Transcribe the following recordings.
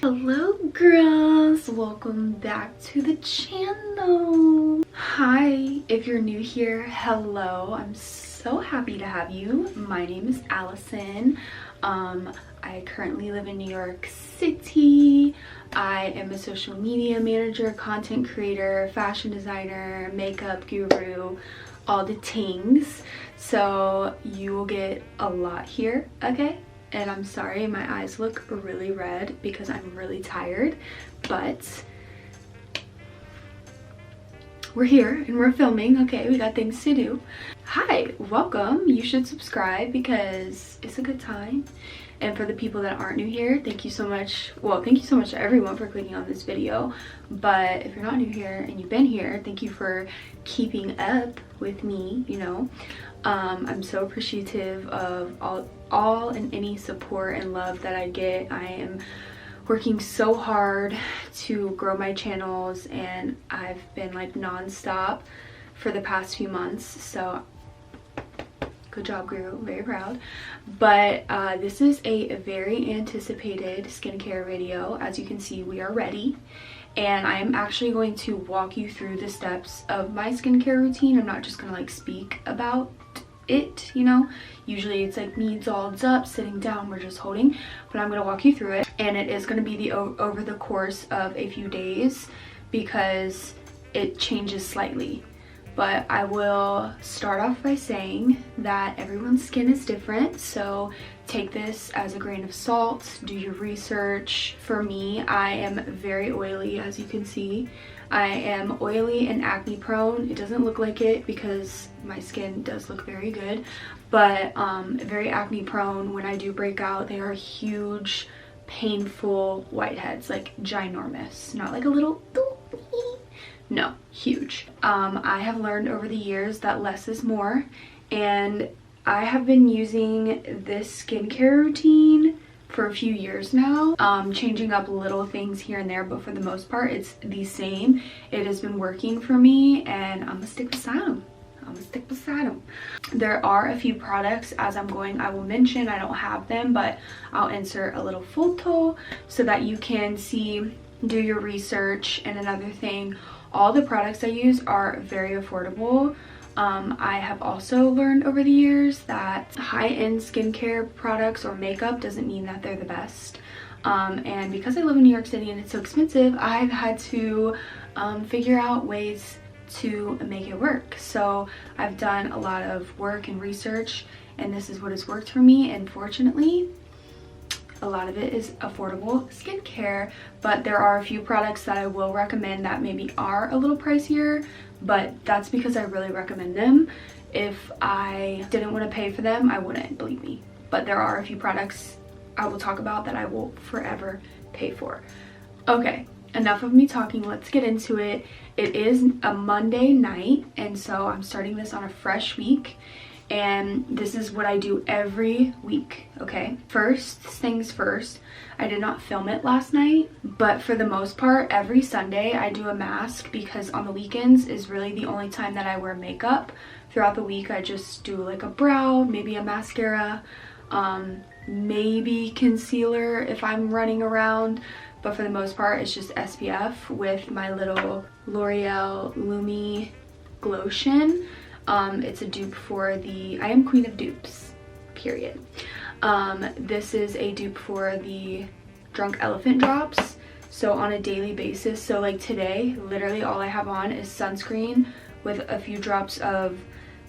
Hello girls, welcome back to the channel. Hi, if you're new here, hello. I'm so happy to have you. My name is Allison. I currently live in New York City. I am a social media manager, content creator, fashion designer, makeup guru, all the things. So you will get a lot here, okay? And I'm sorry, my eyes look really red because I'm really tired, but we're here and we're filming, okay? We got things to do. Hi, welcome. You should subscribe because it's a good time. And for the people that aren't new here, thank you so much. Well, thank you so much to everyone for clicking on this video. But if you're not new here and you've been here, thank you for keeping up with me, you know. I'm so appreciative of all and any support and love that I get. I am working so hard to grow my channels and I've been like non-stop for the past few months, so good job, girl. Very proud. But this is a very anticipated skincare video. As you can see, we are ready. And I'm actually going to walk you through the steps of my skincare routine. I'm not just gonna like speak about it, you know. Usually it's like me dolled up, sitting down, we're just holding. But I'm gonna walk you through it. And it is gonna be over the course of a few days because it changes slightly. But I will start off by saying that everyone's skin is different, so take this as a grain of salt, do your research. For me, I am very oily, as you can see. I am oily and acne prone. It doesn't look like it because my skin does look very good, but very acne prone. When I do break out, they are huge, painful whiteheads, like ginormous, not like a little no, huge. I have learned over the years that less is more, and I have been using this skincare routine for a few years now, changing up little things here and there, but for the most part it's the same. It has been working for me and I'm gonna stick beside them. There are a few products as I'm going, I will mention. I don't have them, but I'll insert a little photo so that you can see, do your research. And another thing, all the products I use are very affordable. I have also learned over the years that high-end skincare products or makeup doesn't mean that they're the best. And because I live in New York City and it's so expensive, I've had to figure out ways to make it work. So I've done a lot of work and research, and this is what has worked for me. And fortunately, a lot of it is affordable skincare, but there are a few products that I will recommend that maybe are a little pricier, but that's because I really recommend them. If I didn't want to pay for them, I wouldn't, believe me. But there are a few products I will talk about that I will forever pay for. Okay, enough of me talking, let's get into it. It is a Monday night, and so I'm starting this on a fresh week. And this is what I do every week, okay? First things first, I did not film it last night, but for the most part, every Sunday I do a mask because on the weekends is really the only time that I wear makeup. Throughout the week, I just do like a brow, maybe a mascara, maybe concealer if I'm running around. But for the most part, it's just SPF with my little L'Oreal Lumi Glotion. It's a dupe for the, I am queen of dupes, period. This is a dupe for the Drunk Elephant drops. So on a daily basis, so like today, literally all I have on is sunscreen with a few drops of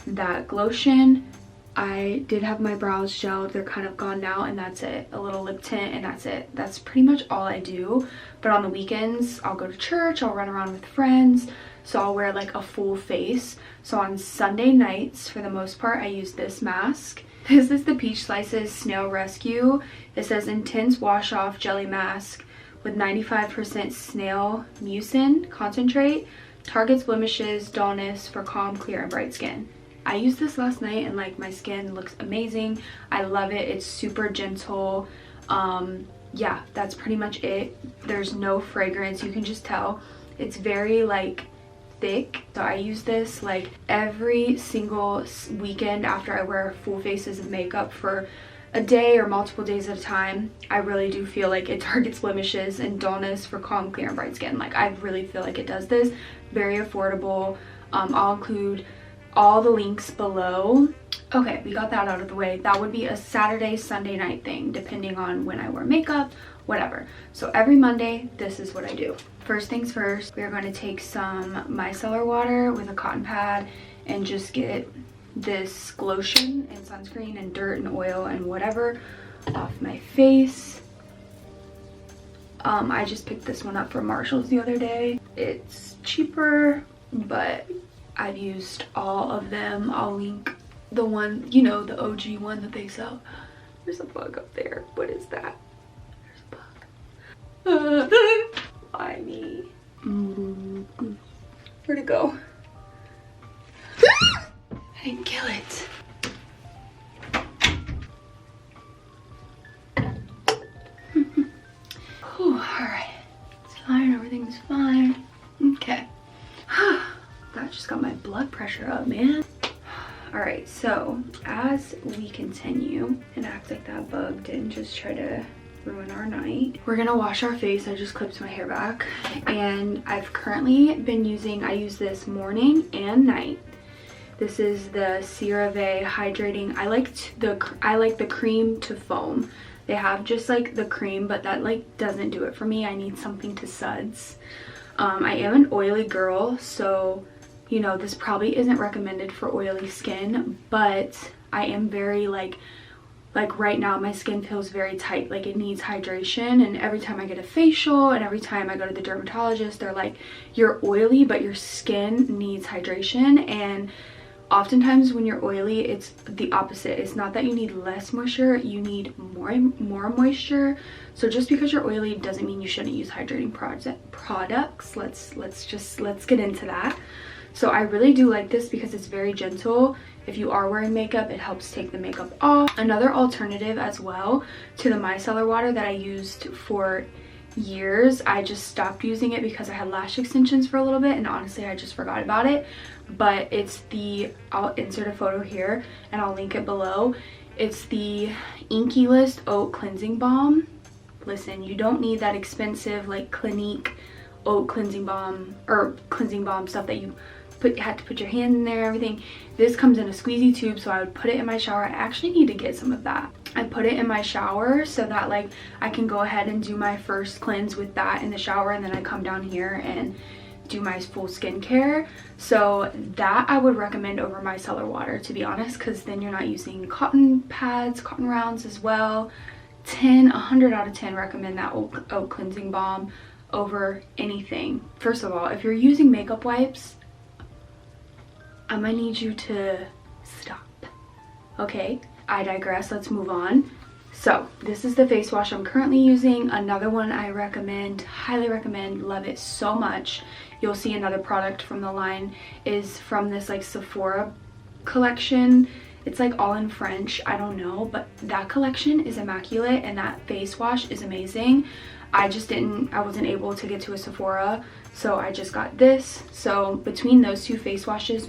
that Glotion. I did have my brows gelled, they're kind of gone now, and that's it. A little lip tint, and that's it. That's pretty much all I do. But on the weekends, I'll go to church, I'll run around with friends, so I'll wear like a full face. So on Sunday nights, for the most part, I use this mask. This is the Peach Slices Snail Rescue. It says Intense Wash Off Jelly Mask with 95% snail mucin concentrate. Targets blemishes, dullness for calm, clear, and bright skin. I used this last night and like my skin looks amazing. I love it. It's super gentle. Yeah, that's pretty much it. There's no fragrance. You can just tell. It's very like thick. So I use this like every single weekend after I wear full faces of makeup for a day or multiple days at a time, I really do feel like it targets blemishes and dullness for calm, clear, and bright skin. Like, I really feel like it does this. Very affordable. I'll include all the links below. Okay, we got that out of the way. That would be a Saturday, Sunday night thing, depending on when I wear makeup, whatever. So every Monday, this is what I do. First things first, we are going to take some micellar water with a cotton pad and just get this lotion and sunscreen and dirt and oil and whatever off my face. I just picked this one up from Marshall's the other day. It's cheaper, but I've used all of them. I'll link the one, you know, the OG one that they sell. There's a bug up there. What is that? There's a bug. Why me? Where'd it go? I didn't kill it. Whew, alright. It's fine, everything's fine. Okay. That just got my blood pressure up, man. Alright, so as we continue and act like that bug didn't just try to ruin our night, we're gonna wash our face. I just clipped my hair back, and I've currently been using, I use this morning and night. This is the CeraVe hydrating. I like the cream to foam. They have just like the cream, but that like doesn't do it for me. I need something to suds. I am an oily girl, so you know, this probably isn't recommended for oily skin, but I am very like right now my skin feels very tight, like it needs hydration. And every time I get a facial and every time I go to the dermatologist, they're like, you're oily, but your skin needs hydration. And oftentimes when you're oily, it's the opposite. It's not that you need less moisture, you need more moisture. So just because you're oily doesn't mean you shouldn't use hydrating products. Let's get into that. So I really do like this because it's very gentle. If you are wearing makeup, it helps take the makeup off. Another alternative as well to the micellar water that I used for years, I just stopped using it because I had lash extensions for a little bit, and honestly I just forgot about it. But it's the, I'll insert a photo here and I'll link it below. It's the Inkylist Oat Cleansing Balm. Listen, you don't need that expensive like Clinique oat cleansing balm or cleansing balm stuff that you had to put your hand in there, everything. This comes in a squeezy tube, so I would put it in my shower. I actually need to get some of that. I put it in my shower so that like I can go ahead and do my first cleanse with that in the shower, and then I come down here and do my full skincare. So that I would recommend over micellar water, to be honest, because then you're not using cotton pads, cotton rounds as well. 100 out of 10 recommend that oat cleansing balm over anything. First of all, if you're using makeup wipes, I might need you to stop. Okay, I digress. Let's move on. So this is the face wash I'm currently using. Another one I recommend, highly recommend, love it so much. You'll see another product from the line is from this like Sephora collection. It's like all in French, I don't know, but that collection is immaculate and that face wash is amazing. I wasn't able to get to a Sephora, so I just got this. So between those two face washes,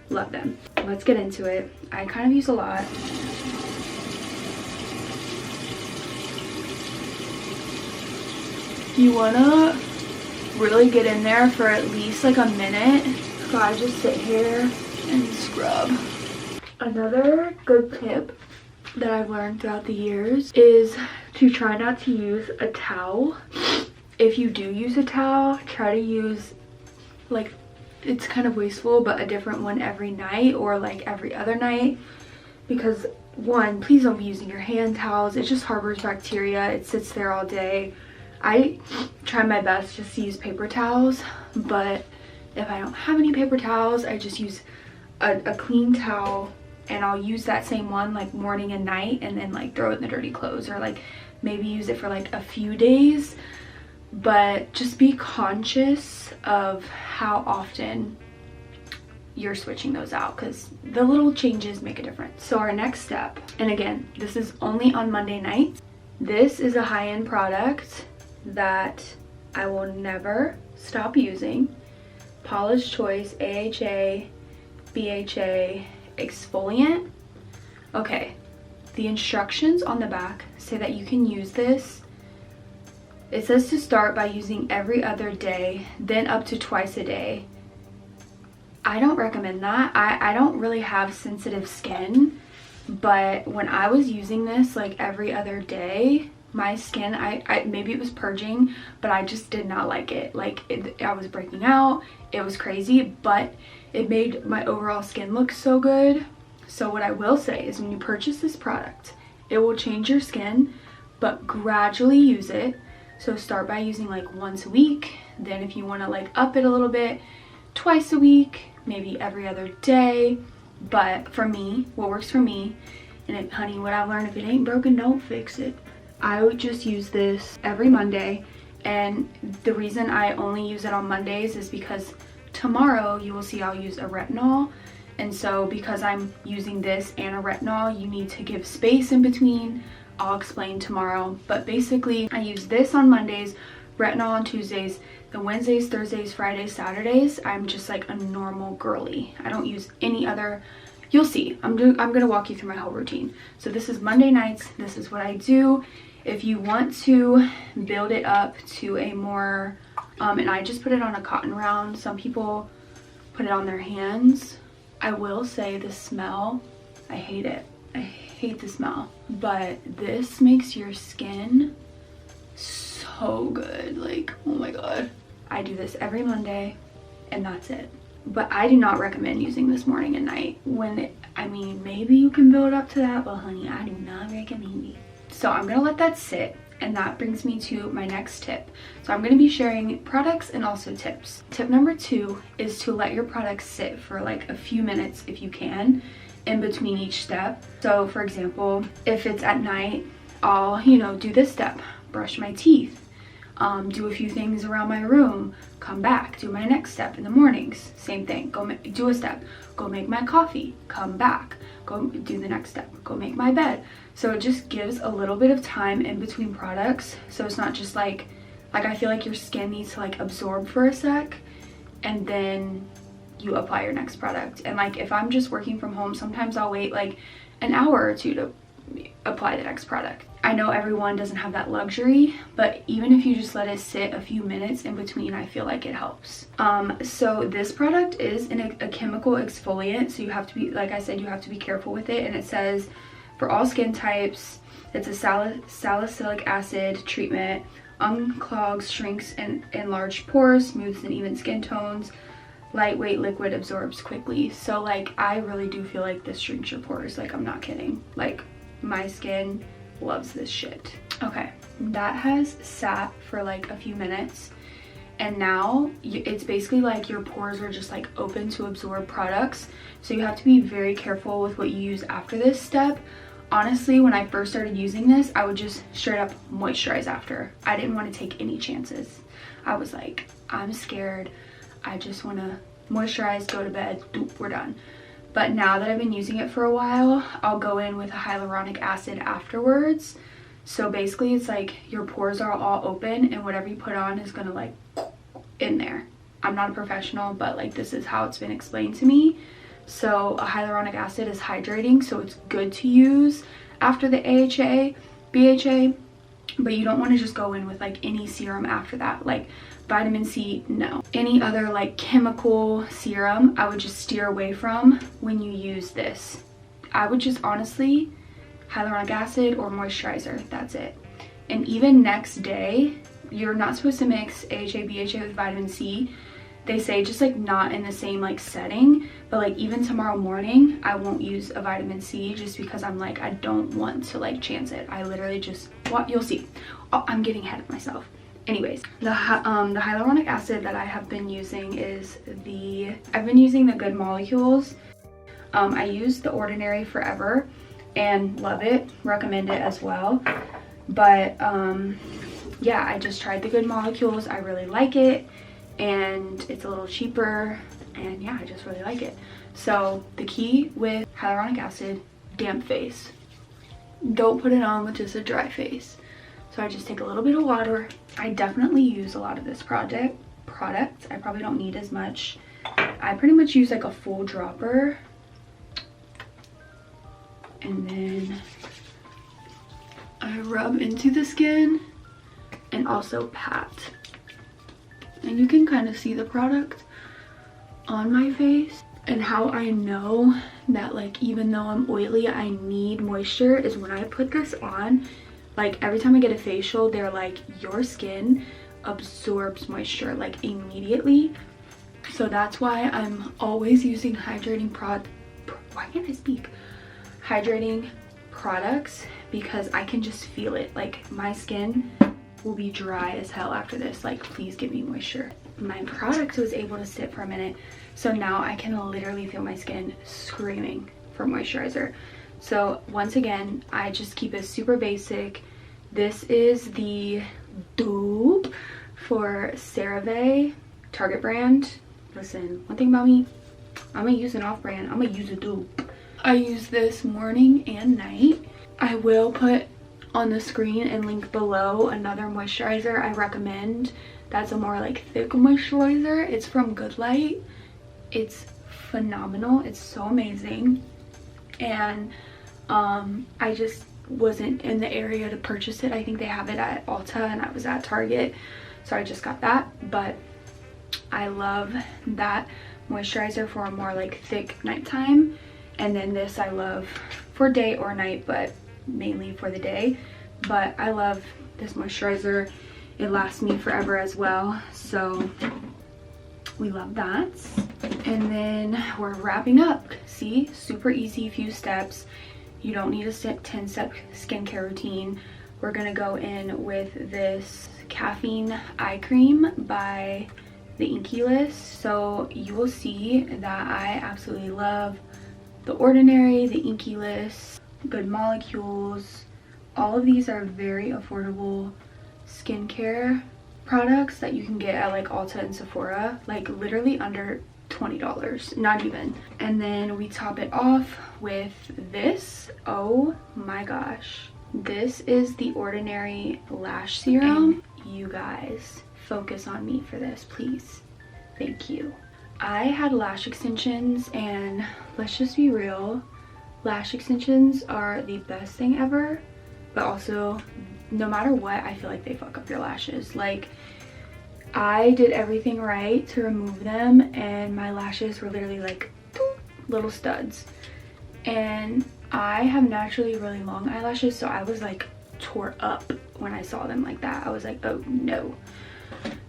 love them. Let's get into it. I kind of use a lot. You wanna really get in there for at least like a minute. So I just sit here and scrub. Another good tip that I've learned throughout the years is to try not to use a towel. If you do use a towel, try to use, like, it's kind of wasteful, but a different one every night or like every other night, because one, please don't be using your hand towels. It just harbors bacteria. It sits there all day. I try my best just to use paper towels, but if I don't have any paper towels, I just use a clean towel, and I'll use that same one like morning and night, and then like throw it in the dirty clothes, or like maybe use it for like a few days. But just be conscious of how often you're switching those out, because the little changes make a difference. So our next step, and again, this is only on Monday nights. This is a high-end product that I will never stop using. Paula's Choice AHA BHA exfoliant. Okay, the instructions on the back say that you can use this. It says to start by using every other day, then up to twice a day. I don't recommend that. I don't really have sensitive skin, but when I was using this like every other day, my skin, I maybe it was purging, but I just did not like it. Like I was breaking out. It was crazy, but it made my overall skin look so good. So what I will say is when you purchase this product, it will change your skin, but gradually use it. So start by using like once a week. Then if you want to like up it a little bit, twice a week, maybe every other day. But for me, what works for me, and honey, what I've learned, if it ain't broken, don't fix it. I would just use this every Monday. And the reason I only use it on Mondays is because tomorrow you will see I'll use a retinol. And so because I'm using this and a retinol, you need to give space in between. I'll explain tomorrow. But basically I use this on Mondays, retinol on Tuesdays, the Wednesdays, Thursdays, Fridays, Saturdays, I'm just like a normal girly. I don't use any other, you'll see. I'm gonna walk you through my whole routine. So this is Monday nights, this is what I do. If you want to build it up to a more, and I just put it on a cotton round. Some people put it on their hands. I will say the smell, I hate it. I hate the smell, but this makes your skin so good. Like, oh my god. I do this every Monday and that's it. But I do not recommend using this morning and night. I mean, maybe you can build up to that, but honey, I do not recommend it. So I'm gonna let that sit, and that brings me to my next tip. So I'm gonna be sharing products and also tips. Tip number 2 is to let your products sit for like a few minutes if you can, in between each step. So for example, if it's at night, I'll, do this step, brush my teeth, do a few things around my room, come back, do my next step in the mornings, same thing, do a step, go make my coffee, come back, go do the next step, go make my bed. So it just gives a little bit of time in between products, so it's not just like I feel like your skin needs to like absorb for a sec and then you apply your next product. And like if I'm just working from home, sometimes I'll wait like an hour or two to apply the next product. I know everyone doesn't have that luxury, but even if you just let it sit a few minutes in between, I feel like it helps. So this product is a chemical exfoliant, so you have to be, like I said, you have to be careful with it. And it says for all skin types, it's a salicylic acid treatment, unclogs, shrinks and enlarged pores, smooths and even skin tones, lightweight liquid, absorbs quickly. So like I really do feel like this shrinks your pores. Like I'm not kidding. Like my skin loves this shit. Okay, that has sat for like a few minutes, and now it's basically like your pores are just like open to absorb products. So you have to be very careful with what you use after this step. Honestly, when I first started using this, I would just straight up moisturize after. I didn't want to take any chances. I was like, I'm scared. I just want to moisturize, go to bed, doop, we're done. But now that I've been using it for a while, I'll go in with a hyaluronic acid afterwards. So basically it's like your pores are all open and whatever you put on is gonna like in there. I'm not a professional, but like this is how it's been explained to me. So a hyaluronic acid is hydrating, so it's good to use after the AHA, BHA, but you don't want to just go in with like any serum after that. Like vitamin C, no. Any other like chemical serum, I would just steer away from when you use this. I would just honestly, hyaluronic acid or moisturizer, that's it. And even next day, you're not supposed to mix AHA, BHA with vitamin C. They say just like not in the same like setting, but like even tomorrow morning, I won't use a vitamin C just because I'm like, I don't want to like chance it. I literally just, you'll see. Oh, I'm getting ahead of myself. Anyways, the hyaluronic acid that I have been using is I've been using the Good Molecules. I use the Ordinary Forever and love it, recommend it as well. But yeah, I just tried the Good Molecules. I really like it and it's a little cheaper and yeah, I just really like it. So the key with hyaluronic acid, damp face. Don't put it on with just a dry face. So I just take a little bit of water. I definitely use a lot of this product. I probably don't need as much. I pretty much use like a full dropper. And then I rub into the skin and also pat. And you can kind of see the product on my face. And how I know that, like, even though I'm oily, I need moisture is when I put this on. Like, every time I get a facial, they're like, your skin absorbs moisture like immediately. So that's why I'm always using hydrating hydrating products, because I can just feel it. Like, my skin will be dry as hell after this. Like, please give me moisture. My product was able to sit for a minute, so now I can literally feel my skin screaming for moisturizer. So once again, I just keep it super basic. This is the dupe for CeraVe, Target brand. Listen, one thing about me, I'm gonna use an off-brand, I'm gonna use a dupe. I use this morning and night. I will put on the screen and link below another moisturizer I recommend that's a more like thick moisturizer. It's from Good Light. It's phenomenal. It's so amazing. And I just wasn't in the area to purchase it. I think they have it at Ulta and I was at Target, so I just got that. But I love that moisturizer for a more like thick nighttime, and then this I love for day or night, but mainly for the day. But I love this moisturizer. It lasts me forever as well, so we love that. And then we're wrapping up. See, super easy, few steps. You don't need a 10-step skincare routine. We're gonna go in with this caffeine eye cream by the Inkylist. So you will see that I absolutely love The Ordinary, the Inkylist, Good Molecules. All of these are very affordable skincare products that you can get at like Ulta and Sephora, like literally under $20, not even. And then we top it off with this. Oh my gosh, this is the Ordinary lash serum. And you guys, focus on me for this, please. Thank you. I had lash extensions, and let's just be real, lash extensions are the best thing ever, but also no matter what, I feel like they fuck up your lashes. Like, I did everything right to remove them, and my lashes were literally like little studs. And I have naturally really long eyelashes, so I was like tore up when I saw them like that. I was like, oh no.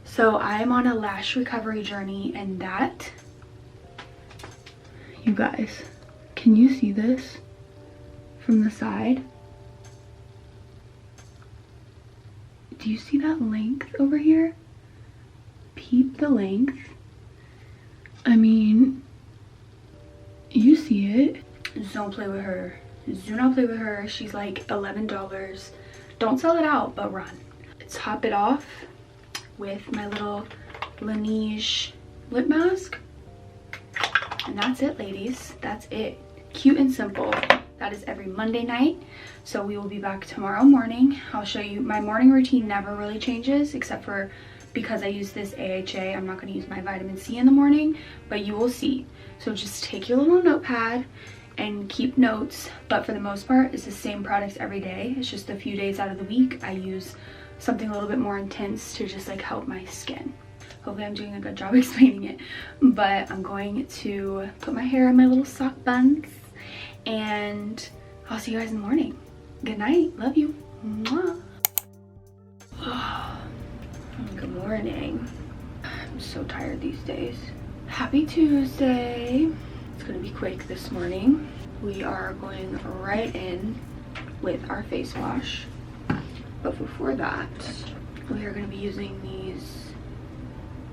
So I am on a lash recovery journey, and that, you guys, can you see this from the side? Do you see that length over here? Peep the length. I mean, you see it. Don't play with her. Do not play with her. She's like $11. Don't sell it out, but run. Top it off with my little Laneige lip mask. And that's it, ladies. That's it. Cute and simple. That is every Monday night. So we will be back tomorrow morning. I'll show you. My morning routine never really changes, except for because I use this AHA. I'm not going to use my vitamin C in the morning, but you will see. So just take your little notepad and keep notes. But for the most part, it's the same products every day. It's just a few days out of the week I use something a little bit more intense to just like help my skin. Hopefully I'm doing a good job explaining it. But I'm going to put my hair in my little sock buns, and I'll see you guys in the morning. Good night. Love you. Mwah. Good morning. I'm so tired these days. Happy Tuesday. It's gonna be quick this morning. We are going right in with our face wash. But before that, we are gonna be using these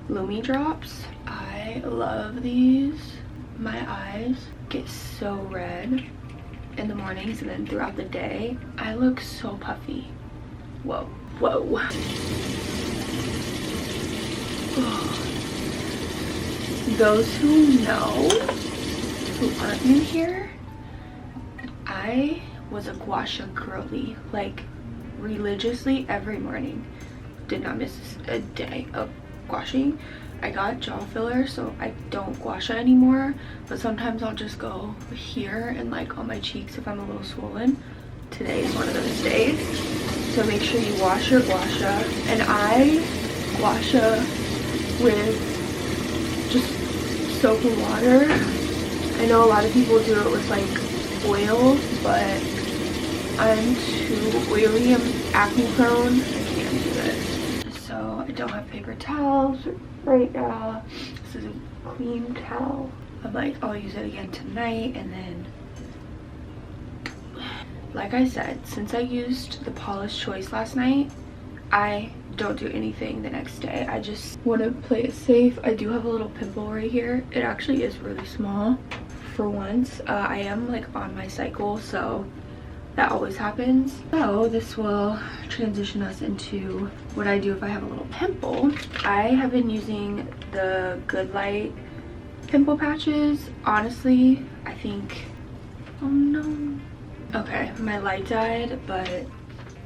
Lumi drops. I love these. My eyes get so red in the mornings, and then throughout the day I look so puffy. Whoa, whoa. Those who know, who aren't new here, I was a gua sha girly, like religiously every morning. Did not miss a day of gouacheing. I got jaw filler, so I don't gua sha anymore, but sometimes I'll just go here and like on my cheeks if I'm a little swollen. Today is one of those days. So make sure you wash your guasha. And I guasha with just soap and water. I know a lot of people do it with like oil, but I'm too oily. I'm acne prone. I can't do it. So I don't have paper towels right now. This is a clean towel. I'm like, I'll use it again tonight. And then, like I said, since I used the Paula's Choice last night, I don't do anything the next day. I just want to play it safe. I do have a little pimple right here. It actually is really small for once. I am like on my cycle, so that always happens. So this will transition us into what I do if I have a little pimple. I have been using the Good Light pimple patches. Honestly, I think, oh no. Okay, my light died, but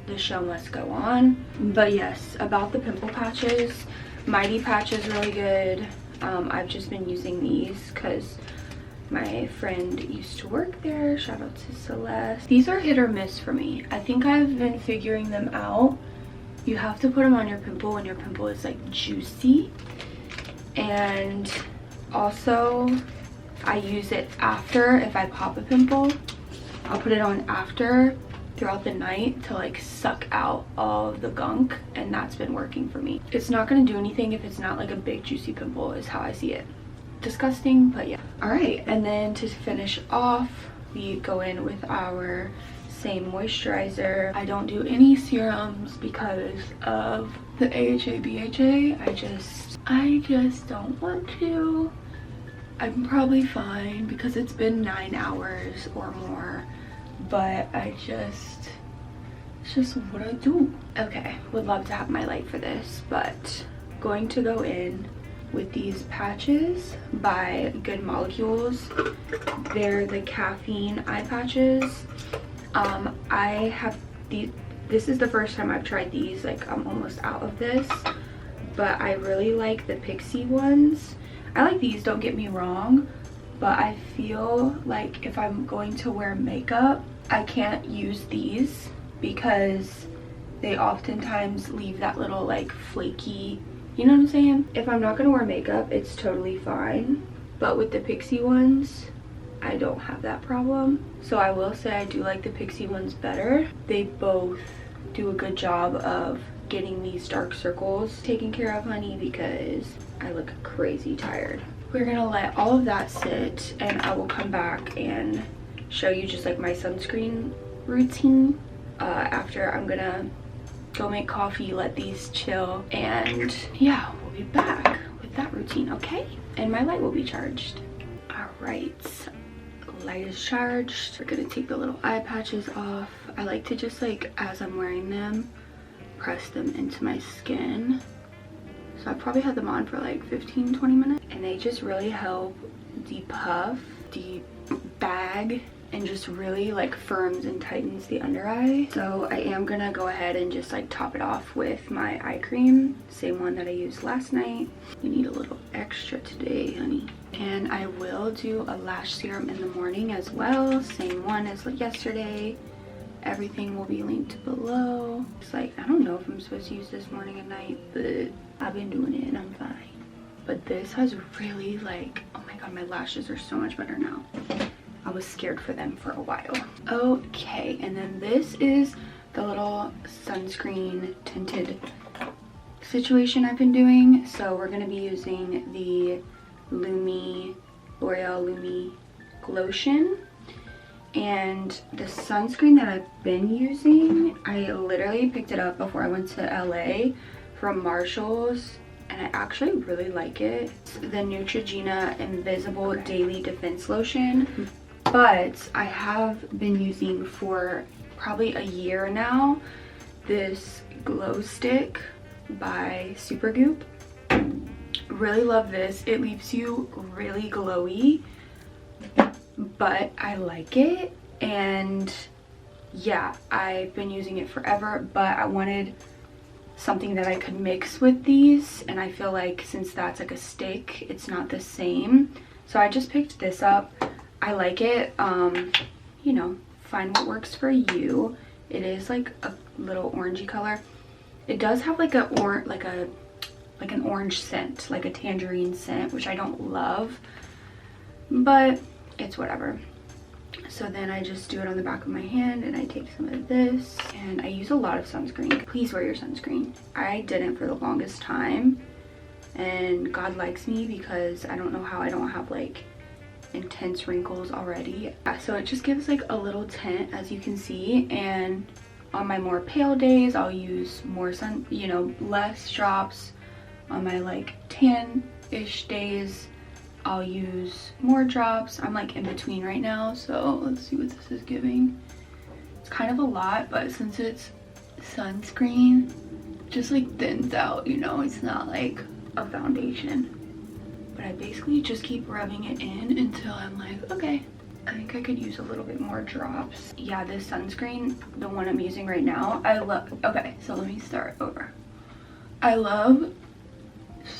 the show must go on. But yes, about the pimple patches, Mighty Patch is really good. I've just been using these because my friend used to work there. Shout out to Celeste. These are hit or miss for me. I think I've been figuring them out. You have to put them on your pimple when your pimple is like juicy. And also, I use it after. If I pop a pimple, I'll put it on after throughout the night to like suck out all of the gunk, and that's been working for me. It's not going to do anything if it's not like a big juicy pimple, is how I see it. Disgusting, but yeah. All right, and then to finish off, we go in with our same moisturizer. I don't do any serums because of the AHA BHA. I just don't want to. I'm probably fine because it's been 9 hours or more, but it's just what I do. Okay, would love to have my light for this, but going to go in with these patches by Good Molecules. They're the caffeine eye patches. I have these. This is the first time I've tried these. Like, I'm almost out of this, but I really like the Pixie ones. I like these, don't get me wrong, but I feel like if I'm going to wear makeup, I can't use these because they oftentimes leave that little like flaky, you know what I'm saying? If I'm not gonna wear makeup, it's totally fine, but with the Pixie ones, I don't have that problem. So I will say I do like the Pixie ones better. They both do a good job of getting these dark circles taken care of, honey, because I look crazy tired. We're gonna let all of that sit, and I will come back and show you just like my sunscreen routine. After I'm gonna go make coffee, let these chill, and yeah, we'll be back with that routine, okay? And my light will be charged. All right, light is charged. We're gonna take the little eye patches off. I like to just like, as I'm wearing them, press them into my skin. So I probably had them on for like 15-20 minutes, and they just really help depuff, debag, and just really like firms and tightens the under eye. So I am gonna go ahead and just like top it off with my eye cream, same one that I used last night. You need a little extra today, honey. And I will do a lash serum in the morning as well, same one as yesterday. Everything will be linked below. It's like, I don't know if I'm supposed to use this morning and night, but I've been doing it and I'm fine. But this has really like, oh my god, my lashes are so much better now. I was scared for them for a while. Okay, and then this is the little sunscreen tinted situation I've been doing. So we're gonna be using the Lumi, L'Oreal Lumi Glotion. And the sunscreen that I've been using, I literally picked it up before I went to LA from Marshall's, and I actually really like it. It's the Neutrogena Invisible Daily Defense Lotion, but I have been using for probably a year now this glow stick by Supergoop. Really love this. It leaves you really glowy, but I like it. And yeah, I've been using it forever, but I wanted something that I could mix with these, and I feel like since that's like a stick, it's not the same. So I just picked this up. I like it. You know, find what works for you. It is like a little orangey color. It does have like an orange scent, like a tangerine scent, which I don't love, but it's whatever. So then I just do it on the back of my hand, and I take some of this, and I use a lot of sunscreen. Please wear your sunscreen. I didn't for the longest time, and God likes me because I don't know how I don't have like intense wrinkles already. So it just gives like a little tint, as you can see, and on my more pale days I'll use more sun, you know, less drops. On my like tan-ish days I'll use more drops. I'm like in between right now, so let's see what this is giving. It's kind of a lot, but since it's sunscreen, it just like thins out, you know, it's not like a foundation. But I basically just keep rubbing it in until I'm like, okay, I think I could use a little bit more drops. Yeah, this sunscreen, the one I'm using right now, I love. Okay, so let me start over. I love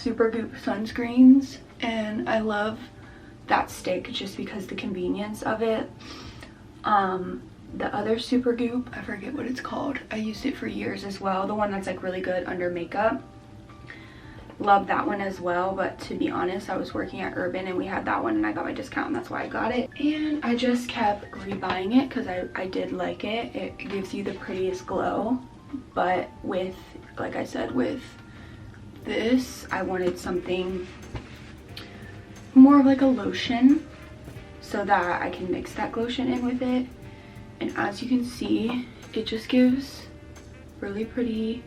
Supergoop sunscreens, and I love that stick just because the convenience of it. The other Supergoop, I forget what it's called. I used it for years as well. The one that's like really good under makeup. Love that one as well, but to be honest, I was working at Urban and we had that one and I got my discount, and that's why I got it. And I just kept rebuying it because I did like it. It gives you the prettiest glow, but with, like I said, with this, I wanted something more of like a lotion so that I can mix that lotion in with it. And as you can see, it just gives really pretty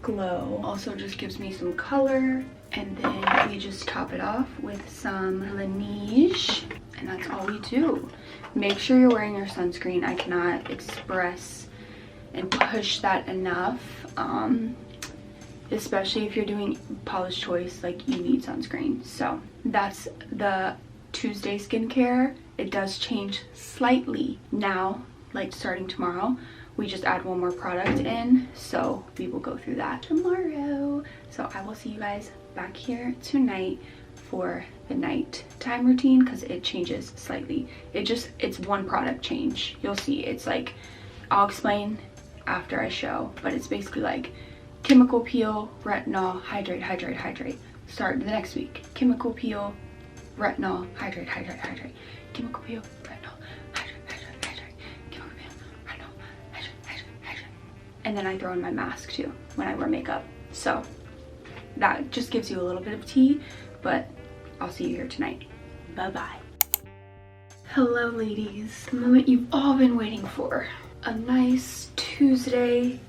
glow. Also just gives me some color, and then we just top it off with some Laneige, and that's all we do. Make sure you're wearing your sunscreen. I cannot express and push that enough, especially if you're doing Paula's Choice, like you need sunscreen. So that's the Tuesday skincare. It does change slightly now, like starting tomorrow. We just add one more product in, so we will go through that tomorrow. So I will see you guys back here tonight for the nighttime routine, because it changes slightly. It's one product change. You'll see. It's like, I'll explain after I show, but it's basically like chemical peel, retinol, hydrate, hydrate, hydrate. Start the next week. Chemical peel, retinol, hydrate, hydrate, hydrate. Chemical peel, retinol, hydrate, hydrate, hydrate. Chemical peel, retinol, hydrate, hydrate, hydrate. And then I throw in my mask too when I wear makeup. So that just gives you a little bit of tea, but I'll see you here tonight. Bye-bye. Hello ladies, the moment you've all been waiting for. A nice Tuesday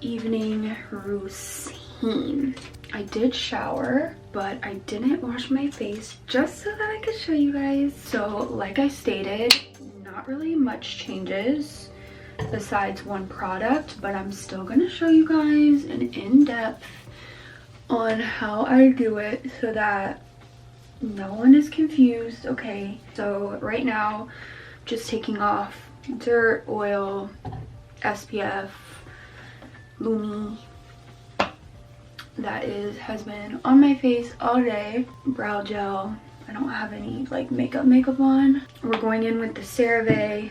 evening routine. I did shower, but I didn't wash my face just so that I could show you guys. So like I stated, not really much changes besides one product, but I'm still gonna show you guys an in-depth on how I do it so that no one is confused. Okay, so right now just taking off dirt, oil, SPF, lumi, that has been on my face all day. Brow gel. I don't have any like makeup on. We're going in with the CeraVe.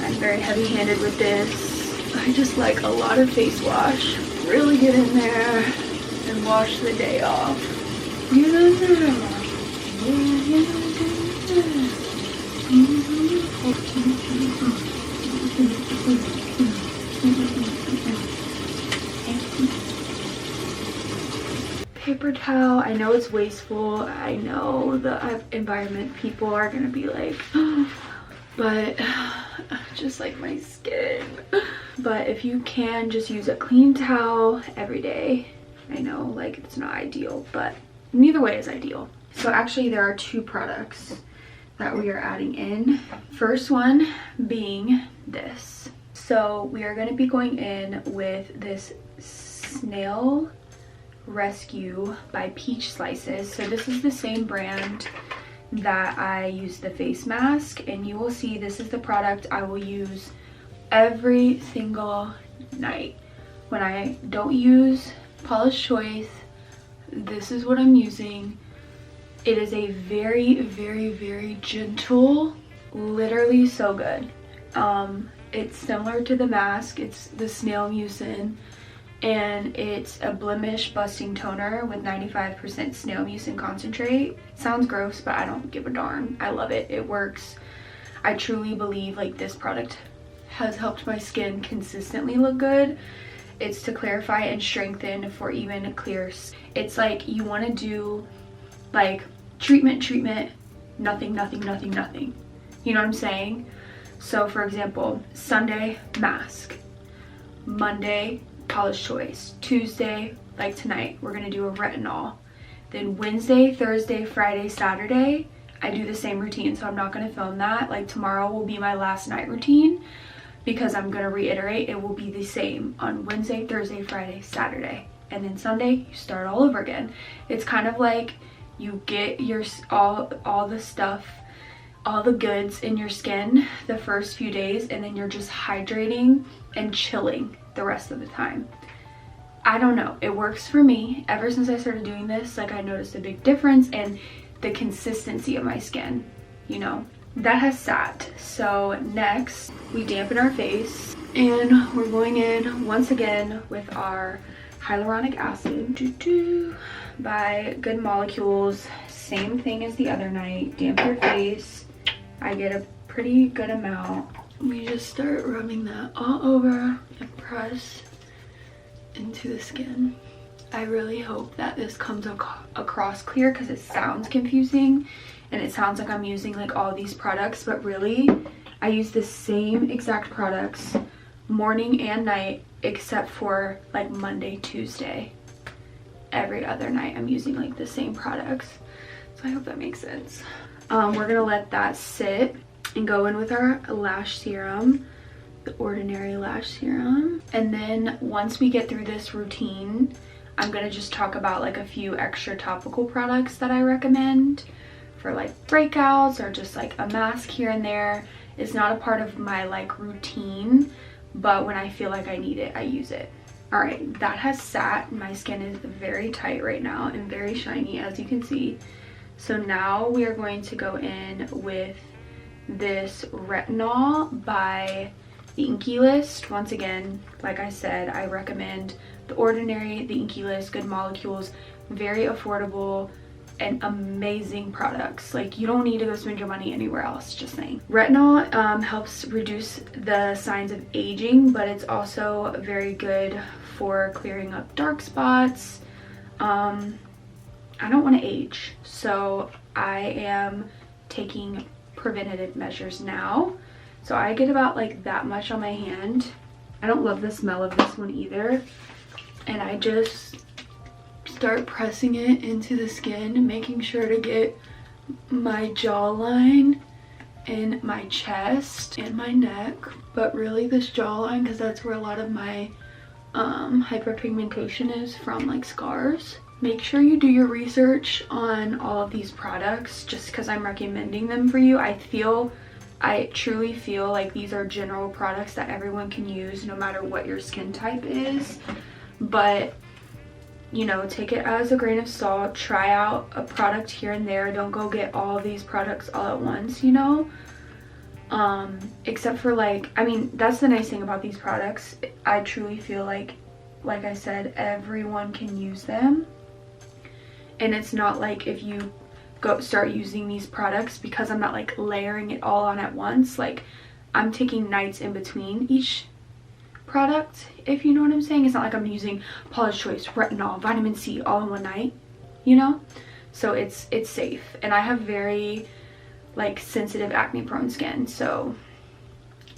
I'm very heavy-handed with this. I just like a lot of face wash. Really get in there and wash the day off. Paper towel. I know it's wasteful. I know the environment people are gonna be like, but just like my skin. But if you can, just use a clean towel every day. I know like it's not ideal, but neither way is ideal. So actually there are two products that we are adding in. First one being this. So we are going to be going in with this Snail Rescue by Peach Slices. So this is the same brand that I use the face mask, and you will see this is the product I will use every single night. When I don't use Paula's Choice, this is what I'm using. It is a very, very, very gentle, literally so good. It's similar to the mask. It's the snail mucin, and it's a blemish busting toner with 95% snail mucin concentrate. Sounds gross, but I don't give a darn. I love it. It works. I truly believe like this product has helped my skin consistently look good. It's to clarify and strengthen for even clear. It's like you want to do like treatment, nothing. You know what I'm saying? So for example, Sunday, mask. Monday, Paula's Choice. Tuesday, like tonight, we're gonna do a retinol. Then Wednesday, Thursday, Friday, Saturday, I do the same routine, so I'm not gonna film that. Like tomorrow will be my last night routine because I'm gonna reiterate, it will be the same on Wednesday, Thursday, Friday, Saturday. And then Sunday, you start all over again. It's kind of like you get your all the stuff, all the goods in your skin the first few days, and then you're just hydrating and chilling the rest of the time. I don't know, it works for me. Ever since I started doing this, like I noticed a big difference in the consistency of my skin, you know. That has sat. So next we dampen our face, and we're going in once again with our hyaluronic acid by Good Molecules. Same thing as the other night. Damp your face. I get a pretty good amount. We just start rubbing that all over and press into the skin. I really hope that this comes across clear because it sounds confusing and it sounds like I'm using like all these products, but really I use the same exact products morning and night except for like Monday, Tuesday. Every other night I'm using like the same products. So I hope that makes sense. We're gonna let that sit and go in with our lash serum, the Ordinary Lash Serum. And then once we get through this routine, I'm gonna just talk about like a few extra topical products that I recommend for like breakouts or just like a mask here and there. It's not a part of my like routine, but when I feel like I need it, I use it. All right, that has sat. My skin is very tight right now and very shiny, as you can see. So now we are going to go in with this retinol by the Inkylist. Once again, like I said, I recommend The Ordinary, the Inkylist, Good Molecules. Very affordable and amazing products. Like you don't need to go spend your money anywhere else, just saying. Retinol helps reduce the signs of aging, but it's also very good for clearing up dark spots. I don't want to age, so I am taking preventative measures now. So I get about like that much on my hand. I don't love the smell of this one either. And I just start pressing it into the skin, making sure to get my jawline and my chest and my neck, but really this jawline because that's where a lot of my hyperpigmentation is from, like scars. Make sure you do your research on all of these products just because I'm recommending them for you. I truly feel like these are general products that everyone can use no matter what your skin type is, but you know, take it as a grain of salt. Try out a product here and there. Don't go get all these products all at once, you know. Except for like, I mean, that's the nice thing about these products. I truly feel like I said, everyone can use them. And it's not like if you go start using these products, because I'm not like layering it all on at once, like I'm taking nights in between each product, if you know what I'm saying. It's not like I'm using Paula's Choice, retinol, vitamin C all in one night, you know. So it's safe. And I have very like sensitive acne prone skin, so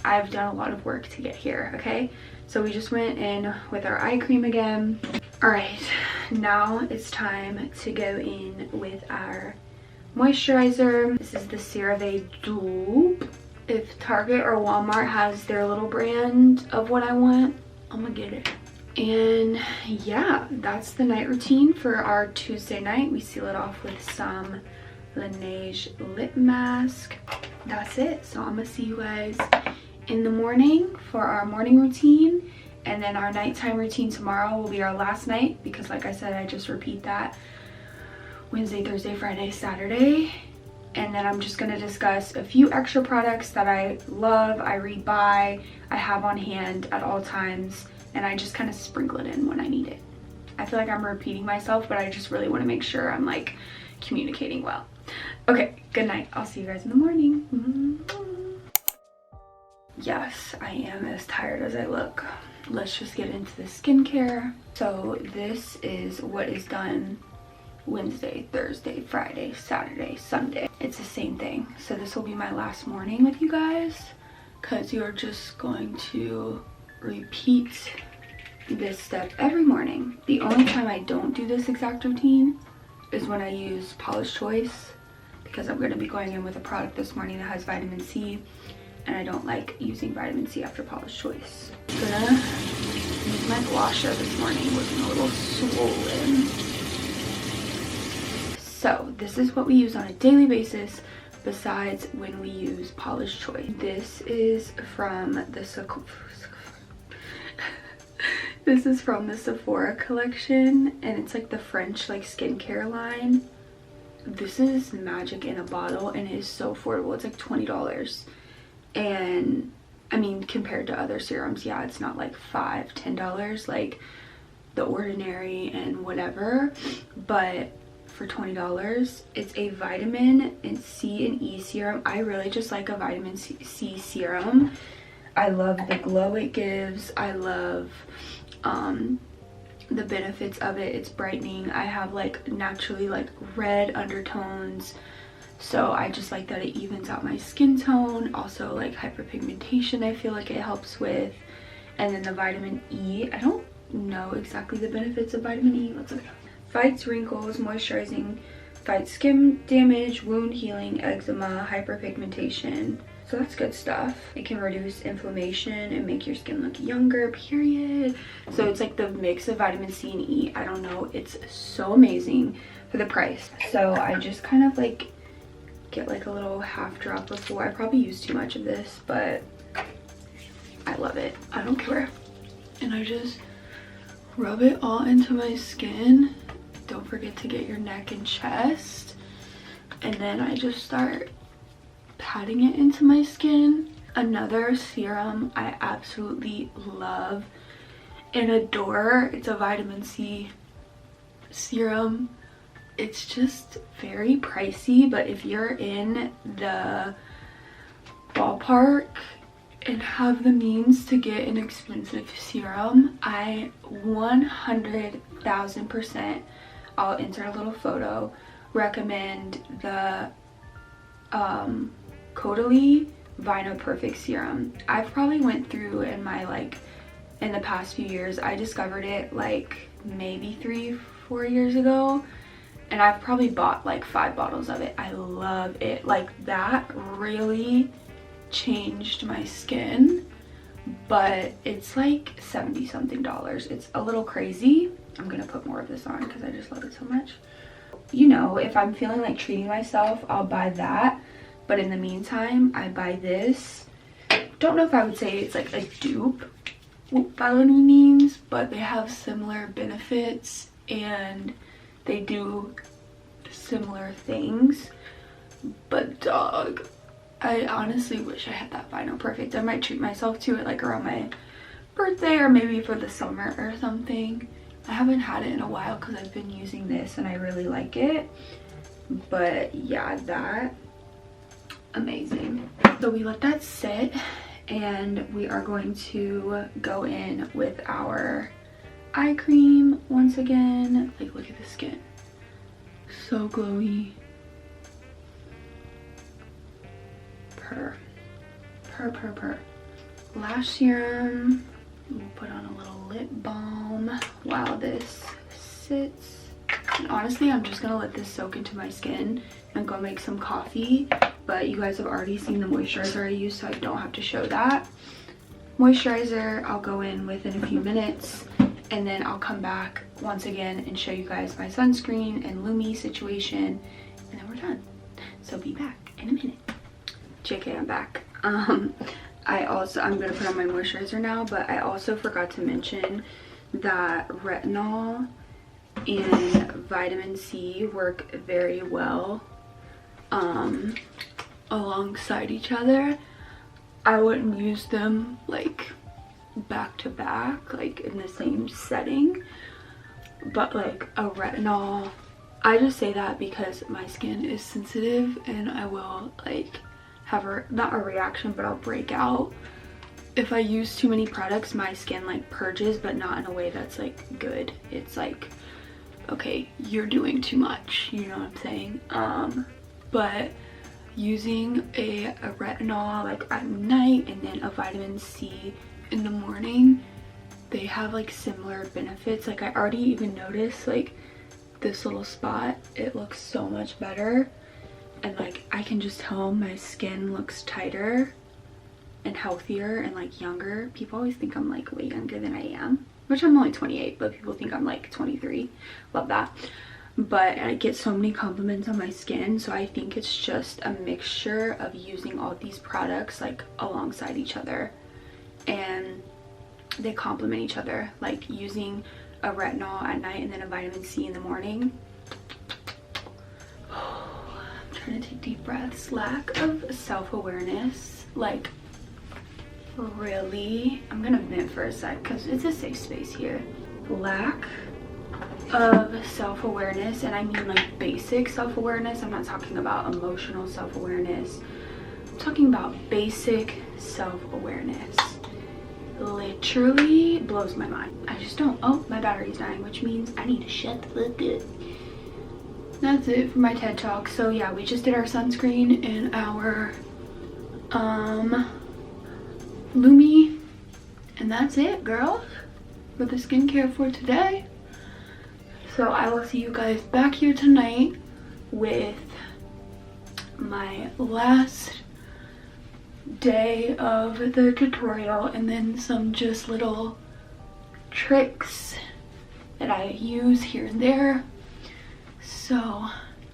I've done a lot of work to get here. Okay, so we just went in with our eye cream again. All right, now it's time to go in with our moisturizer. This is the CeraVe dupe. If Target or Walmart has their little brand of what I want, I'm gonna get it. And yeah, that's the night routine for our Tuesday night. We seal it off with some Laneige lip mask. That's it. So I'm gonna see you guys in the morning for our morning routine, and then our nighttime routine tomorrow will be our last night, because like I said, I just repeat that Wednesday, Thursday, Friday, Saturday. and then I'm just going to discuss a few extra products that I love, I rebuy, I have on hand at all times, and I just kind of sprinkle it in when I need it. I feel like I'm repeating myself, but I just really want to make sure I'm like communicating well. Okay, good night. I'll see you guys in the morning. Yes, I am as tired as I look. Let's just get into the skincare. So this is what is done Wednesday, Thursday, Friday, Saturday, Sunday. It's the same thing. So this will be my last morning with you guys, because you're just going to repeat this step every morning. The only time I don't do this exact routine is when I use Paula's Choice, because I'm going to be going in with a product this morning that has vitamin C, and I don't like using vitamin C after Paula's Choice. I'm gonna use my blusher this morning, looking a little swollen. So this is what we use on a daily basis besides when we use Paula's Choice. This is from the Sephora collection, and it's like the French like skincare line. This is magic in a bottle, and it is so affordable. It's like $20, and I mean, compared to other serums, yeah, it's not like $5-10 like The Ordinary and whatever, but for $20, it's a vitamin and C and E serum. I really just like a vitamin C serum. I love the glow it gives. I love the benefits of it. It's brightening. I have like naturally like red undertones, so I just like that it evens out my skin tone. Also like hyperpigmentation, I feel like it helps with. And then the vitamin E, I don't know exactly the benefits of vitamin E. Let's look it up. Fights wrinkles, moisturizing, fights skin damage, wound healing, eczema, hyperpigmentation. So that's good stuff. It can reduce inflammation and make your skin look younger, period. So it's like the mix of vitamin C and E. I don't know, it's so amazing for the price. So I just kind of like get like a little half drop before. I probably use too much of this, but I love it. I don't care. And I just rub it all into my skin. Don't forget to get your neck and chest. And then I just start patting it into my skin. Another serum I absolutely love and adore, it's a vitamin C serum. It's just very pricey, but if you're in the ballpark and have the means to get an expensive serum, I 100,000%, I'll insert a little photo, recommend the Caudalie Vino Perfect Serum. I've probably went through in my in the past few years, I discovered it like maybe 3-4 years ago, and I've probably bought like 5 bottles of it. I love it. Like, that really changed my skin, but it's like $70 something. It's a little crazy. I'm gonna put more of this on because I just love it so much. You know, if I'm feeling like treating myself, I'll buy that, but in the meantime I buy this. Don't know if I would say it's like a dupe by any means, but they have similar benefits and they do similar things. But dog, I honestly wish I had that Vino Perfect. I might treat myself to it like around my birthday or maybe for the summer or something. I haven't had it in a while because I've been using this and I really like it. But yeah, that, amazing. So we let that sit and we are going to go in with our eye cream once again. Like, look at the skin. So glowy. Purr. Lash serum. We'll put on a little lip balm while this sits. And honestly, I'm just gonna let this soak into my skin and go make some coffee. But you guys have already seen the moisturizer I use, so I don't have to show that. Moisturizer I'll go in within a few minutes, and then I'll come back once again and show you guys my sunscreen and lumi situation, and then we're done. So be back in a minute. JK, I'm back. I'm gonna put on my moisturizer now, but I also forgot to mention that retinol and vitamin C work very well alongside each other. I wouldn't use them like back to back, like in the same setting, but like a retinol, I just say that because my skin is sensitive and I will like have not a reaction, but I'll break out if I use too many products. My skin like purges, but not in a way that's like good. It's like, okay, you're doing too much, you know what I'm saying? But using a retinol like at night and then a vitamin C in the morning, they have like similar benefits. Like I already even noticed like this little spot, it looks so much better, and like I can just tell my skin looks tighter and healthier and like younger. People always think I'm like way younger than I am, which I'm only 28, but people think I'm like 23. Love that. But I get so many compliments on my skin, so I think it's just a mixture of using all these products like alongside each other, and they complement each other, like using a retinol at night and then a vitamin C in the morning. I'm trying to take deep breaths. Lack of self-awareness, like really, I'm gonna vent for a sec because it's a safe space here. Lack of self-awareness, and I mean like basic self-awareness. I'm not talking about emotional self-awareness, I'm talking about basic self-awareness. Literally blows my mind. I just don't. Oh, my battery's dying, which means I need to shut the fuck up. That's it for my TED Talk. So yeah, we just did our sunscreen and our Lumi, and that's it, girls, for the skincare for today. So I will see you guys back here tonight with my last day of the tutorial, and then some just little tricks that I use here and there. So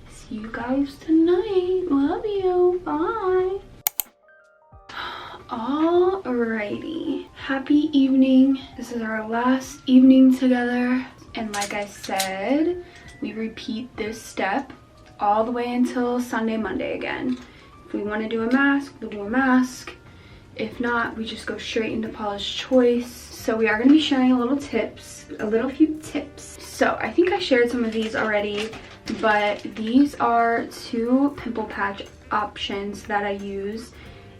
see you guys tonight. Love you. Bye. Alrighty, happy evening. This is our last evening together, and like I said, we repeat this step all the way until Sunday, Monday again. If we want to do a mask, we'll do a mask. If not, we just go straight into Paula's choice. So we are going to be sharing a few tips. So I think I shared some of these already, but these are 2 pimple patch options that I use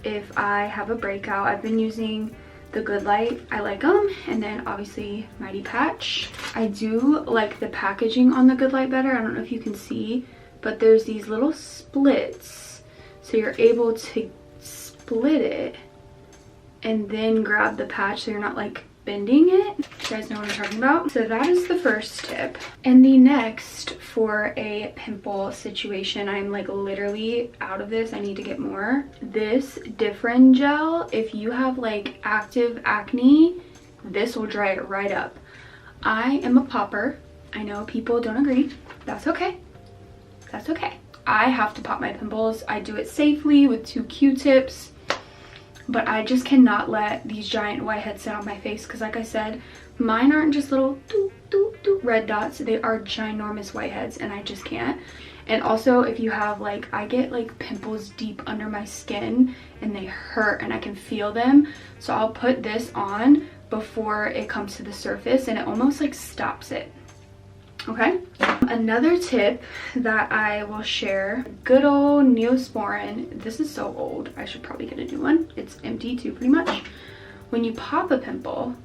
if I have a breakout. I've been using the Good Light, I like them, and then obviously Mighty Patch. I do like the packaging on the Good Light better. I don't know if you can see, but there's these little splits, so you're able to split it and then grab the patch so you're not like bending it. You guys know what I'm talking about? So that is the first tip. And the next, for a pimple situation, I'm like literally out of this, I need to get more. This Differin gel, if you have like active acne, this will dry it right up. I am a popper. I know people don't agree. That's okay. That's okay. I have to pop my pimples. I do it safely with 2 Q-tips. But I just cannot let these giant whiteheads sit on my face, because like I said, mine aren't just little doop, doop, doop red dots. They are ginormous whiteheads, and I just can't. And also, if you have like, I get like pimples deep under my skin and they hurt and I can feel them. So I'll put this on before it comes to the surface, and it almost like stops it. Okay, another tip that I will share, good old Neosporin. This is so old, I should probably get a new one. It's empty too, pretty much. When you pop a pimple,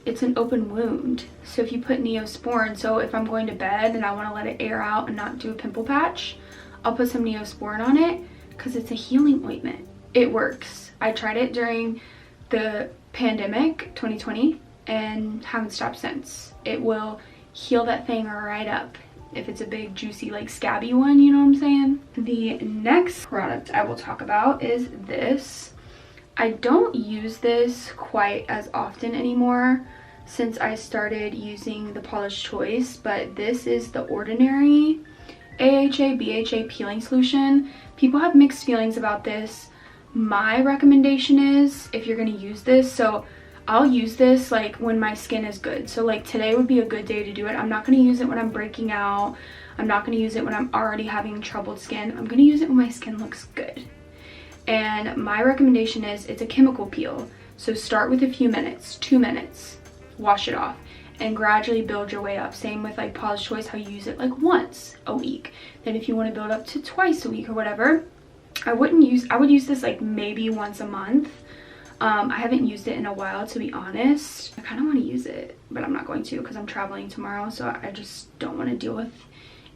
it's an open wound. So if you put Neosporin, so if I'm going to bed and I want to let it air out and not do a pimple patch, I'll put some Neosporin on it, because it's a healing ointment. It works. I tried it during the pandemic, 2020, and haven't stopped since. It will heal that thing right up. If it's a big juicy like scabby one, you know what I'm saying? The next product I will talk about is this. I don't use this quite as often anymore since I started using the Paula's Choice, but this is the Ordinary AHA BHA peeling solution. People have mixed feelings about this. My recommendation is, if you're going to use this, so I'll use this like when my skin is good. So like today would be a good day to do it. I'm not going to use it when I'm breaking out. I'm not going to use it when I'm already having troubled skin. I'm going to use it when my skin looks good. And my recommendation is it's a chemical peel. So start with a few minutes, 2 minutes, wash it off, and gradually build your way up. Same with like Paula's Choice, how you use it like once a week. Then if you want to build up to twice a week or whatever, I would use this like maybe once a month. I haven't used it in a while, to be honest. I kind of want to use it, but I'm not going to because I'm traveling tomorrow, so I just don't want to deal with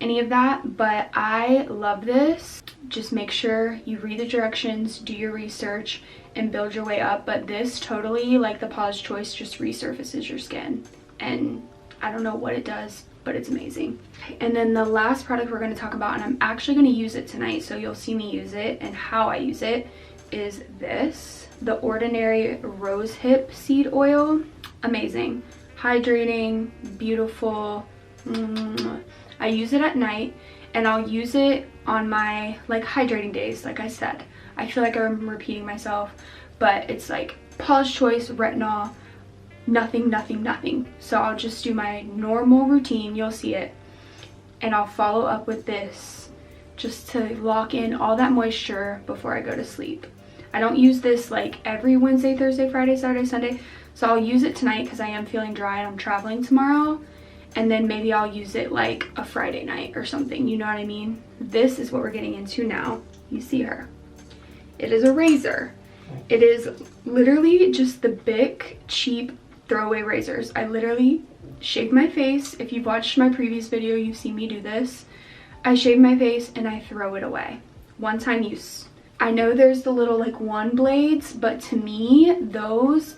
any of that. But I love this. Just make sure you read the directions, do your research, and build your way up. But this totally, like the Paula's Choice, just resurfaces your skin, and I don't know what it does, but it's amazing. And then the last product we're going to talk about, and I'm actually going to use it tonight, so you'll see me use it and how I use it, is this, the Ordinary Rosehip Seed Oil. Amazing, hydrating, beautiful. I use it at night, and I'll use it on my like hydrating days. Like I said, I feel like I'm repeating myself, but it's like Paula's Choice, retinol, nothing, nothing, nothing. So I'll just do my normal routine, you'll see it, and I'll follow up with this just to lock in all that moisture before I go to sleep. I don't use this like every Wednesday, Thursday, Friday, Saturday, Sunday, so I'll use it tonight because I am feeling dry and I'm traveling tomorrow, and then maybe I'll use it like a Friday night or something, you know what I mean? This is what we're getting into now. You see her. It is a razor. It is literally just the big, cheap throwaway razors. I literally shave my face. If you've watched my previous video, you've seen me do this. I shave my face and I throw it away. One-time use. I know there's the little like one blades, but to me, those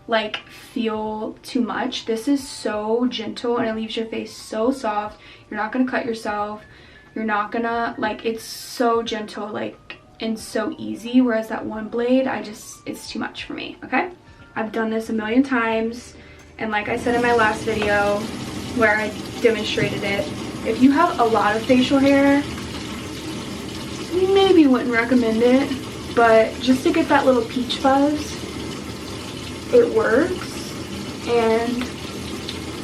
like feel too much. This is so gentle and it leaves your face so soft. You're not gonna cut yourself. You're not gonna, like, it's so gentle, like, and so easy, whereas that one blade, it's too much for me, okay? I've done this a million times, and like I said in my last video where I demonstrated it, if you have a lot of facial hair, maybe wouldn't recommend it, but just to get that little peach fuzz, it works. And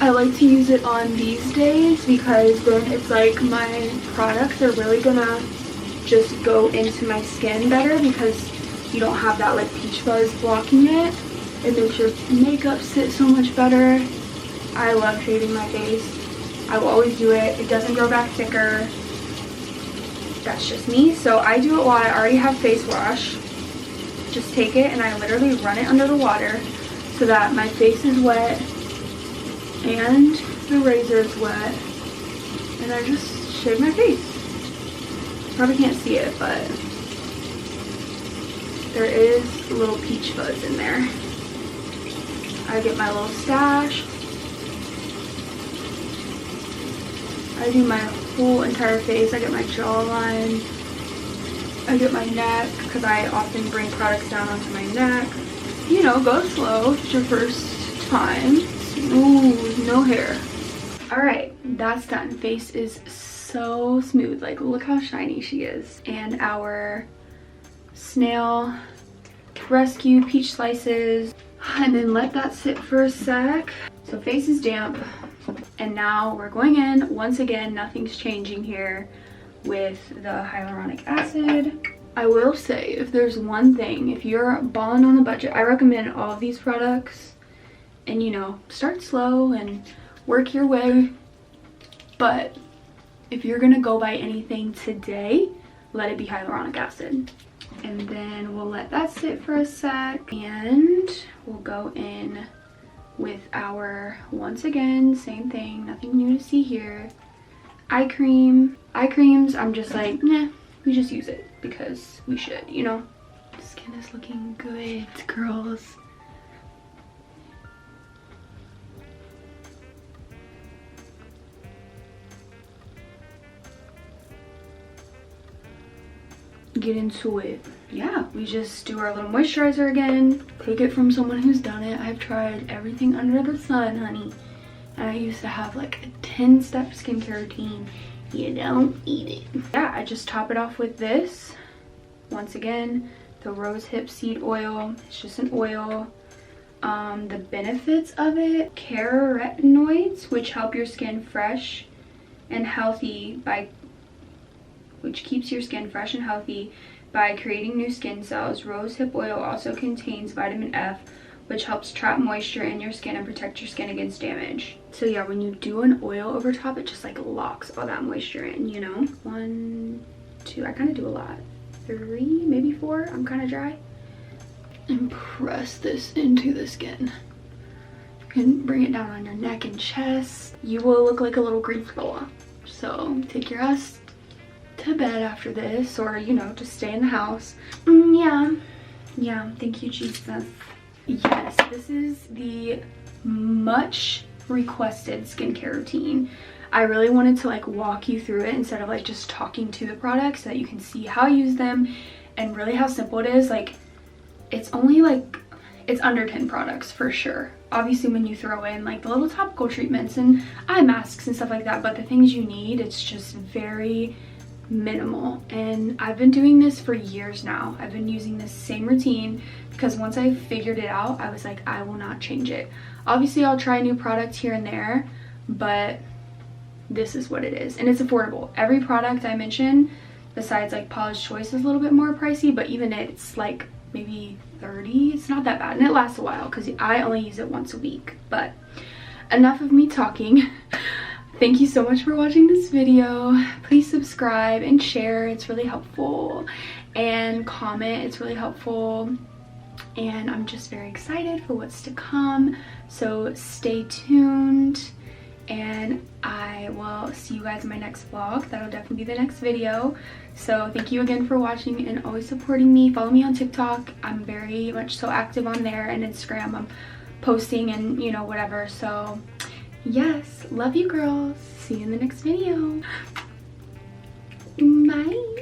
I like to use it on these days because then it's like my products are really gonna just go into my skin better because you don't have that like peach fuzz blocking it. It makes your makeup sit so much better. I love shaving my face. I will always do it. It doesn't grow back thicker. That's just me. So I do it while I already have face wash. Just take it and I literally run it under the water so that my face is wet and the razor is wet, and I just shave my face. Probably can't see it, but there is a little peach fuzz in there. I get my little stash. I do my whole entire face. I get my jawline. I get my neck because I often bring products down onto my neck. You know, go slow if it's your first time. Smooth, no hair. Alright, that's done. Face is so smooth. Like, look how shiny she is. And our snail rescue peach slices. And then let that sit for a sec. So face is damp. And now we're going in. Once again, nothing's changing here with the hyaluronic acid. I will say, if there's one thing, if you're balling on a budget, I recommend all of these products. And you know, start slow and work your way. But if you're gonna go buy anything today, let it be hyaluronic acid. And then we'll let that sit for a sec. And we'll go in with our, once again, same thing, nothing new to see here, eye cream. Eye creams, I'm just like, nah, we just use it because we should, you know. Skin is looking good, girls. Get into it. Yeah, we just do our little moisturizer again. Take it from someone who's done it. I've tried everything under the sun, honey. And I used to have like a 10-step skincare routine. You don't eat it. Yeah, I just top it off with this. Once again, the rosehip seed oil. It's just an oil. The benefits of it: carotenoids, which help your skin fresh and healthy which keeps your skin fresh and healthy by creating new skin cells. Rose hip oil also contains vitamin F, which helps trap moisture in your skin and protect your skin against damage. So yeah, when you do an oil over top, it just like locks all that moisture in, you know? 1, 2, I kind of do a lot. 3, maybe 4, I'm kind of dry. And press this into the skin. You can bring it down on your neck and chest. You will look like a little green boa. So take your ass to bed after this, or you know, just stay in the house. Yeah, thank you, Jesus. Yes, this is the much requested skincare routine. I really wanted to like walk you through it instead of like just talking to the products, so that you can see how I use them and really how simple it is. Like, it's only like, it's under 10 products for sure. Obviously when you throw in like the little topical treatments and eye masks and stuff like that, but the things you need, it's just very minimal. And I've been doing this for years now. I've been using this same routine because once I figured it out, I was like, I will not change it. Obviously I'll try new products here and there, but this is what it is, and it's affordable. Every product I mention besides like Paula's Choice is a little bit more pricey, but even it's like maybe 30. It's not that bad, and it lasts a while because I only use it once a week. But enough of me talking. Thank you so much for watching this video. Please subscribe and share, it's really helpful, and comment, it's really helpful. And I'm just very excited for what's to come, so stay tuned, and I will see you guys in my next vlog. That'll definitely be the next video. So thank you again for watching and always supporting me. Follow me on TikTok. I'm very much so active on there, and Instagram. I'm posting and you know, whatever. So yes, love you girls. See you in the next video. Bye.